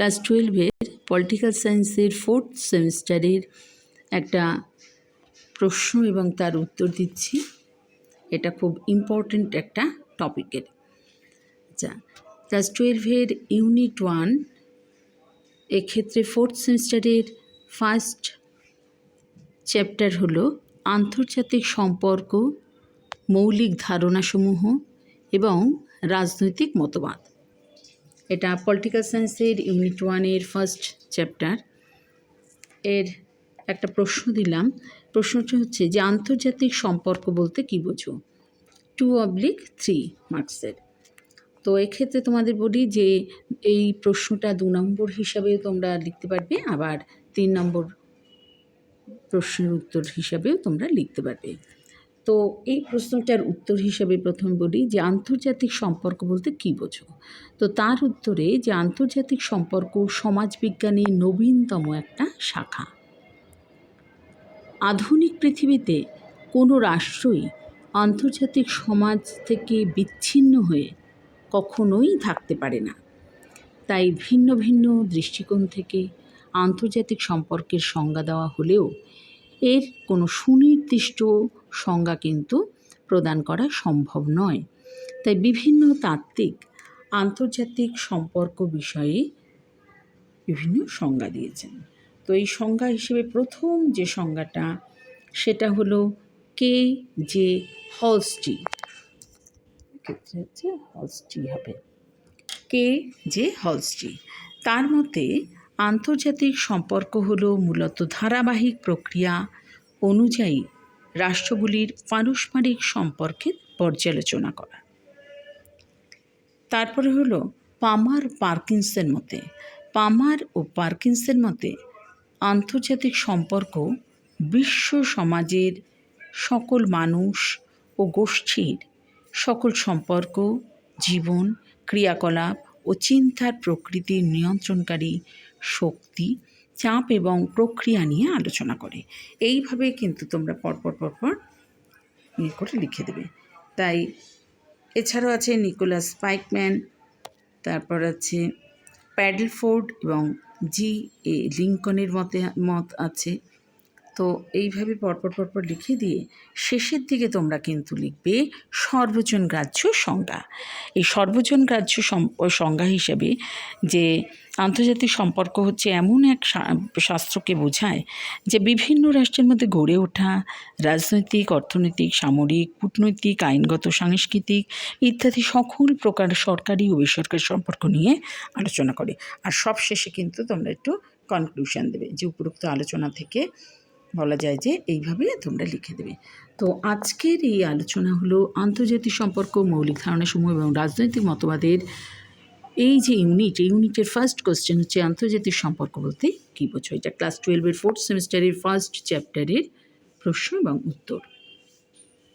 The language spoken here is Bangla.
ক্লাস 12-এর পলিটিক্যাল সায়েন্সের 4th সেমিস্টারের একটা প্রশ্ন এবং তার উত্তর দিচ্ছি। এটা খুব ইম্পর্ট্যান্ট একটা টপিকের। আচ্ছা, ক্লাস 12-এর ইউনিট 1 এক্ষেত্রে 4th সেমিস্টারের ফার্স্ট চ্যাপ্টার হলো আন্তর্জাতিক সম্পর্ক, মৌলিক ধারণাসমূহ এবং রাজনৈতিক মতবাদ। এটা পলিটিক্যাল সায়েন্সের ইউনিট 1-এর ফার্স্ট চ্যাপ্টার। এর একটা প্রশ্ন দিলাম। প্রশ্নটা হচ্ছে যে আন্তর্জাতিক সম্পর্ক বলতে কী বোঝো? 2/3 মার্কসের। তো এক্ষেত্রে তোমাদের বলি যে এই প্রশ্নটা 2 নম্বর হিসাবেও তোমরা লিখতে পারবে, আবার 3 নম্বর প্রশ্নের উত্তর হিসাবেও তোমরা লিখতে পারবে। তো এই প্রশ্নটার উত্তর হিসাবে প্রথম বলি যে আন্তর্জাতিক সম্পর্ক বলতে কী বোঝো? তো তার উত্তরে যে আন্তর্জাতিক সম্পর্ক সমাজবিজ্ঞানের নবীনতম একটা শাখা। আধুনিক পৃথিবীতে কোনো রাষ্ট্রই আন্তর্জাতিক সমাজ থেকে বিচ্ছিন্ন হয়ে কখনোই থাকতে পারে না। তাই ভিন্ন ভিন্ন দৃষ্টিকোণ থেকে আন্তর্জাতিক সম্পর্কের সংজ্ঞা দেওয়া হলেও এর কোনো সুনির্দিষ্ট সংজ্ঞা কিন্তু প্রদান করা সম্ভব নয়। তাই বিভিন্ন তাত্ত্বিক আন্তর্জাতিক সম্পর্ক বিষয়ে বিভিন্ন সংজ্ঞা দিয়েছেন। তো এই সংজ্ঞা হিসেবে প্রথম যে সংজ্ঞাটা সেটা হলো কে.জে. হলস্টি। ক্ষেত্রে হচ্ছে হলস্টি হবে, কে.জে. হলস্টি। তার মতে আন্তর্জাতিক সম্পর্ক হলো মূলত ধারাবাহিক প্রক্রিয়া অনুযায়ী রাষ্ট্রগুলির পারস্পরিক সম্পর্কের পর্যালোচনা করা। তারপরে হলো পামার ও পার্কিন্সের মতে আন্তর্জাতিক সম্পর্ক বিশ্ব সমাজের সকল মানুষ ও গোষ্ঠীর সকল সম্পর্ক, জীবন, ক্রিয়াকলাপ ও চিন্তার প্রকৃতির নিয়ন্ত্রণকারী শক্তি, চাপ এবং প্রক্রিয়া নিয়ে আলোচনা করে। এইভাবে কিন্তু তোমরা পরপর করে লিখে দেবে। তাই এছাড়াও আছে নিকোলাস পাইকম্যান, তারপর আছে প্যাডেলফোর্ড এবং জি.এ. লিঙ্কনের মত আছে। তো এইভাবে পরপর লিখে দিয়ে শেষের দিকে তোমরা কিন্তু লিখবে সর্বজন গ্রাহ্য সংজ্ঞা। এই সর্বজন গ্রাহ্য সংজ্ঞা হিসেবে যে আন্তর্জাতিক সম্পর্ক হচ্ছে এমন এক শাস্ত্রকে বোঝায় যে বিভিন্ন রাষ্ট্রের মধ্যে গড়ে ওঠা রাজনৈতিক, অর্থনৈতিক, সামরিক, কূটনৈতিক, আইনগত, সাংস্কৃতিক ইত্যাদি সকল প্রকার সরকারি ও বেসরকারি সম্পর্ক নিয়ে আলোচনা করে। আর সব শেষে কিন্তু তোমরা একটু কনক্লুশন দেবে যে উপরোক্ত আলোচনা থেকে বলা যায় যে এইভাবে তোমরা লিখে দেবে। তো আজকের এই আলোচনা হলো আন্তর্জাতিক সম্পর্ক, মৌলিক ধারণাসমূহ এবং রাজনৈতিক মতবাদের এই যে ইউনিটের ফার্স্ট কোশ্চেন হচ্ছে আন্তর্জাতিক সম্পর্ক বলতে কী বোঝো? এটা ক্লাস 12-এর 4th সেমিস্টারের ফার্স্ট চ্যাপ্টারের প্রশ্ন এবং উত্তর।